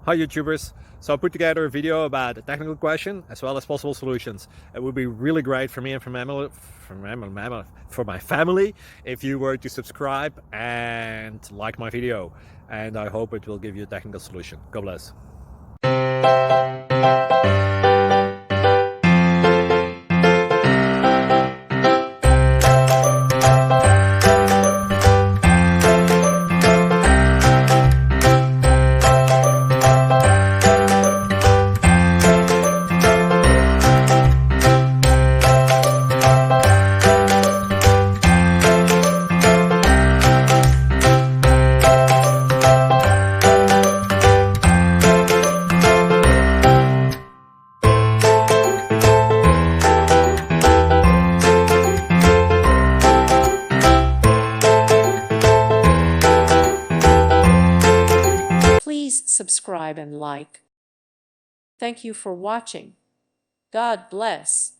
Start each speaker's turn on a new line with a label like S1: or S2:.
S1: Hi YouTubers! So I put together a video about a technical question as well as possible solutions. It would be really great for me and for my family if you were to subscribe and like my video, and I hope it will give you a technical solution. God bless.
S2: Please subscribe and like. Thank you for watching. God bless.